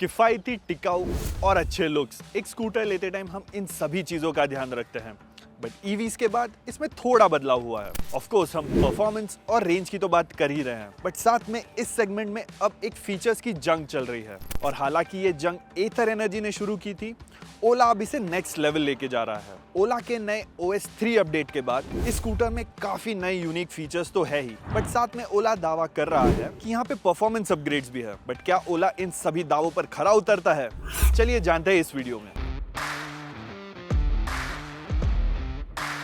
किफायती, टिकाऊ और अच्छे लुक्स। एक स्कूटर लेते टाइम हम इन सभी चीजों का ध्यान रखते हैं, बट ईवीज के बाद इसमें थोड़ा बदलाव हुआ है। ऑफ कोर्स हम परफॉर्मेंस और रेंज की तो बात कर ही रहे हैं, बट साथ में इस सेगमेंट में अब एक फीचर्स की जंग चल रही है। और हालांकि ये जंग एथर एनर्जी ने शुरू की थी, ओला अब इसे नेक्स्ट लेवल लेके जा रहा है। ओला के नए OS 3 अपडेट के बाद इस स्कूटर में काफी नए यूनिक फीचर्स तो है ही, बट साथ में ओला दावा कर रहा है कि यहाँ पे परफॉर्मेंस अपग्रेड्स भी है। बट क्या ओला इन सभी दावों पर खरा उतरता है? चलिए जानते हैं इस वीडियो में।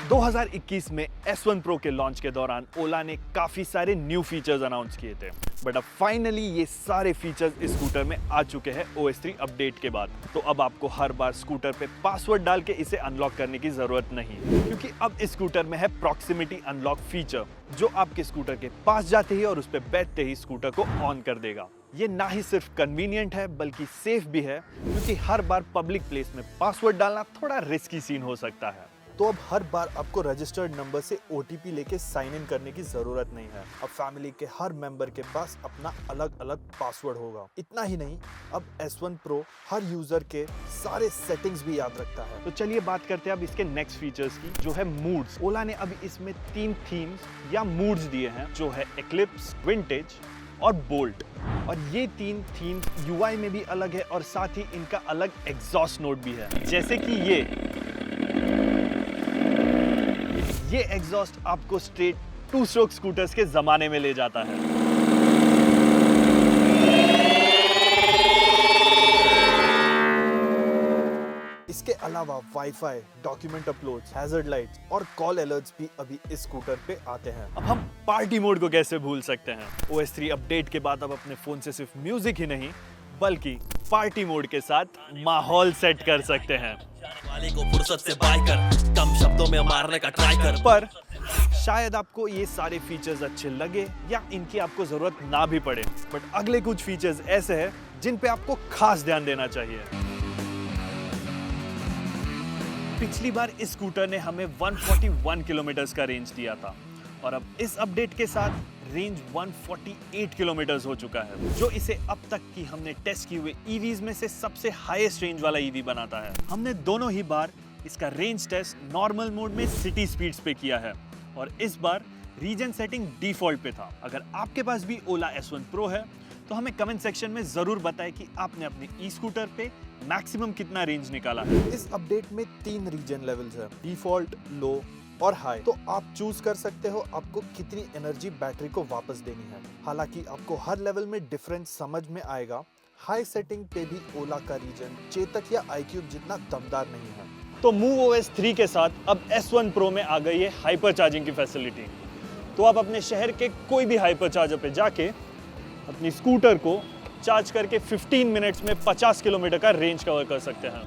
2021 में S1 Pro के लॉन्च के दौरान ओला ने काफी सारे न्यू फीचर्स अनाउंस किए थे, बट अब फाइनली ये सारे फीचर्स इस स्कूटर में आ चुके हैं OS 3 अपडेट के बाद। तो अब आपको हर बार स्कूटर पे पासवर्ड डाल के इसे अनलॉक करने की जरूरत नहीं, क्योंकि अब इस स्कूटर में है प्रॉक्सिमिटी अनलॉक फीचर, जो आपके स्कूटर के पास जाते ही और उस पर बैठते ही स्कूटर को ऑन कर देगा। ये ना ही सिर्फ कन्वीनियंट है बल्कि सेफ भी है, क्योंकि हर बार पब्लिक प्लेस में पासवर्ड डालना थोड़ा रिस्की सीन हो सकता है। तो अब हर बार आपको रजिस्टर्ड नंबर से OTP लेके साइन इन करने की जरूरत नहीं है। अब फैमिली के हर मेंबर के पास अपना अलग अलग पासवर्ड होगा। इतना ही नहीं, अब S1 Pro हर यूजर के सारे सेटिंग्स भी याद रखता है। तो चलिए बात करते हैं अब इसके नेक्स्ट फीचर्स की, जो है मूड्स। ओला ने अभी इसमें 3 थीम्स या मूड्स दिए हैं, जो है एक्लिप्स, विंटेज और बोल्ट। और ये 3 थीम्स UI में भी अलग है और साथ ही इनका अलग एग्जॉस्ट नोट भी है। जैसे कि ये एग्जॉस्ट आपको स्ट्रेट 2 स्ट्रोक स्कूटर्स के जमाने में ले जाता है। इसके अलावा wifi, document uploads, hazard lights और कॉल अलर्ट्स भी अभी इस स्कूटर पे आते हैं। अब हम पार्टी मोड को कैसे भूल सकते हैं? OS 3 अपडेट के बाद अब अपने फोन से सिर्फ म्यूजिक ही नहीं बल्कि पार्टी मोड के साथ माहौल सेट कर सकते हैं। वाले को फुर्सत से बाय कर, कम शब्दों में मारने का ट्राई कर। पर शायद आपको ये सारे फीचर्स अच्छे लगे या इनकी आपको जरूरत ना भी पड़े, बट अगले कुछ फीचर्स ऐसे हैं जिन पे आपको खास ध्यान देना चाहिए। पिछली बार इस स्कूटर ने हमें 141 किलोमीटर का रेंज दिया था, और अब इस अपडेट के साथ रेंज 148 किलोमीटर हो चुका है, जो इसे अब तक की हमने टेस्ट किए हुए ईवीज में से सबसे हाईएस्ट रेंज वाला ईवी बनाता है। हमने दोनों ही बार इसका रेंज टेस्ट नॉर्मल मोड में सिटी स्पीड्स पे किया है, और इस बार रीजन सेटिंग डिफॉल्ट पे था। अगर आपके पास भी ओला S1 Pro है तो हमें कमेंट सेक्शन में जरूर बताएं कि आपने अपने ई स्कूटर पे मैक्सिमम कितना रेंज निकाला है। इस अपडेट में 3 रीजन लेवल्स हैं, डिफॉल्ट, लो और हाई। तो आप चूज कर सकते हो आपको कितनी एनर्जी बैटरी को वापस देनी है। हालांकि आपको हर लेवल में डिफरेंस समझ में आएगा। हाई सेटिंग पे भी ओला का रीजन चेतक या iQube जितना दमदार नहीं है। तो MoveOS 3 के साथ अब S1 Pro में आ गई है हाइपर चार्जिंग की फैसिलिटी। तो आप अपने शहर के कोई भी हाइपर चार्जर पे जाके अपनी स्कूटर को चार्ज करके 15 मिनट्स में 50 किलोमीटर का रेंज कवर कर सकते हैं।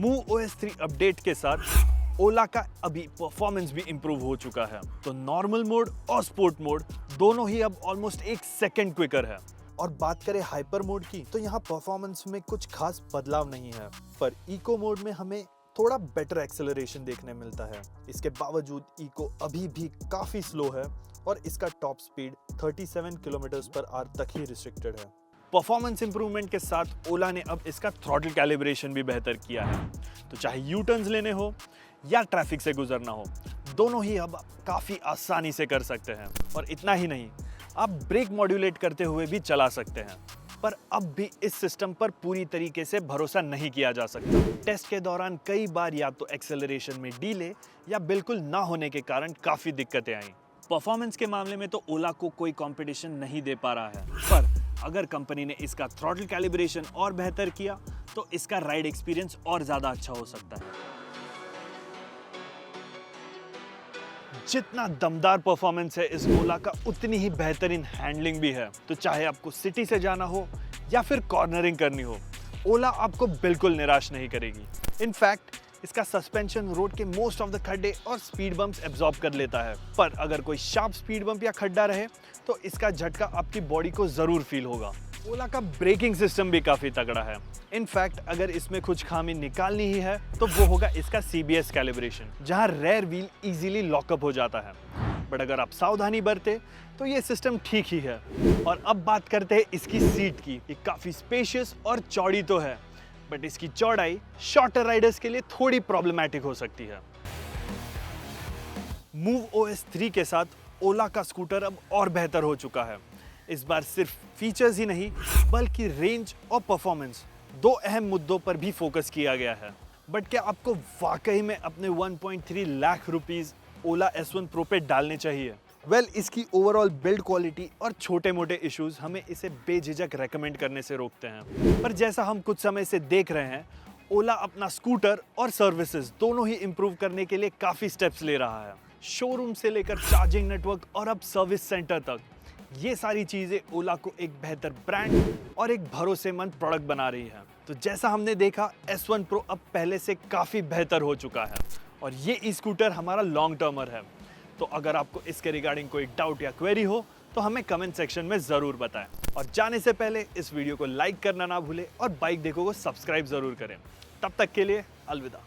MoveOS 3 अपडेट के साथ ओला का अभी परफॉर्मेंस भी इंप्रूव हो चुका है। तो नॉर्मल मोड और स्पोर्ट मोड दोनों ही अब ऑलमोस्ट 1 सेकंड क्विकर है। और बात करें हाइपर मोड की, तो यहाँ परफॉर्मेंस में कुछ खास बदलाव नहीं है, पर इको मोड में हमें थोड़ा बेटर एक्सेलरेशन देखने मिलता है। इसके बावजूद इको अभी भी काफी स्लो है और इसका top speed 37 kilometre per hour तक ही रिस्ट्रिक्टेड है। परफॉर्मेंस इंप्रूवमेंट के साथ ओला ने अब इसका थ्रॉटल कैलिब्रेशन भी बेहतर किया है। तो चाहे यू टर्न्स लेने हो या ट्रैफिक से गुजरना हो, दोनों ही अब काफी आसानी से कर सकते हैं। और इतना ही नहीं, आप ब्रेक मॉड्यूलेट करते हुए भी चला सकते हैं। पर अब भी इस सिस्टम पर पूरी तरीके से भरोसा नहीं किया जा सकता। टेस्ट के दौरान कई बार या तो एक्सेलरेशन में डीले या बिल्कुल ना होने के कारण काफी दिक्कतें आई। परफॉर्मेंस के मामले में तो ओला को कोई कंपटीशन नहीं दे पा रहा है, पर अगर कंपनी ने इसका थ्रॉटल कैलिब्रेशन और बेहतर किया तो इसका राइड एक्सपीरियंस और ज्यादा अच्छा हो सकता है। जितना दमदार परफॉर्मेंस है इस ओला का, उतनी ही बेहतरीन हैंडलिंग भी है। तो चाहे आपको सिटी से जाना हो या फिर कॉर्नरिंग करनी हो, ओला आपको बिल्कुल निराश नहीं करेगी। इनफैक्ट इसका सस्पेंशन रोड के मोस्ट ऑफ द खड्डे और स्पीड बम्प्स एब्जॉर्ब कर लेता है। पर अगर कोई शार्प स्पीड बम्प या खड्डा रहे तो इसका झटका आपकी बॉडी को जरूर फील होगा। ओला का ब्रेकिंग सिस्टम भी काफी तगड़ा है। इनफैक्ट अगर इसमें कुछ खामी निकालनी ही है तो वो होगा इसका CBS कैलिब्रेशन, जहां रेयर व्हील इजीली लॉकअप हो जाता है। बट अगर आप सावधानी बरते तो ये सिस्टम ठीक ही है। और अब बात करते हैं इसकी सीट की। ये काफ़ी स्पेशियस और चौड़ी तो है, बट इसकी चौड़ाई शॉर्टर राइडर्स के लिए थोड़ी प्रॉब्लमैटिक हो सकती है। मूव OS 3 के साथ ओला का स्कूटर अब और बेहतर हो चुका है। इस बार सिर्फ फीचर्स ही नहीं बल्कि रेंज और परफॉर्मेंस दो अहम मुद्दों पर भी फोकस किया गया है। बट क्या आपको वाकई में अपने 1.3 लाख रुपीस ओला S1 Pro पे डालने चाहिए? वेल, इसकी ओवरऑल बिल्ड क्वालिटी और छोटे मोटे इश्यूज हमें इसे बेझिझक रेकमेंड करने से रोकते हैं। पर जैसा हम कुछ समय से देख रहे हैं, ओला अपना स्कूटर और सर्विसेज दोनों ही इंप्रूव करने के लिए काफ़ी स्टेप्स ले रहा है। शोरूम से लेकर चार्जिंग नेटवर्क और अब सर्विस सेंटर तक, ये सारी चीज़ें ओला को एक बेहतर ब्रांड और एक भरोसेमंद प्रोडक्ट बना रही है। तो जैसा हमने देखा, S1 Pro अब पहले से काफ़ी बेहतर हो चुका है और ये ई स्कूटर हमारा लॉन्ग टर्मर है। तो अगर आपको इसके रिगार्डिंग कोई डाउट या क्वेरी हो तो हमें कमेंट सेक्शन में ज़रूर बताएं। और जाने से पहले इस वीडियो को लाइक करना ना भूलें और बाइक देखो को सब्सक्राइब ज़रूर करें। तब तक के लिए अलविदा।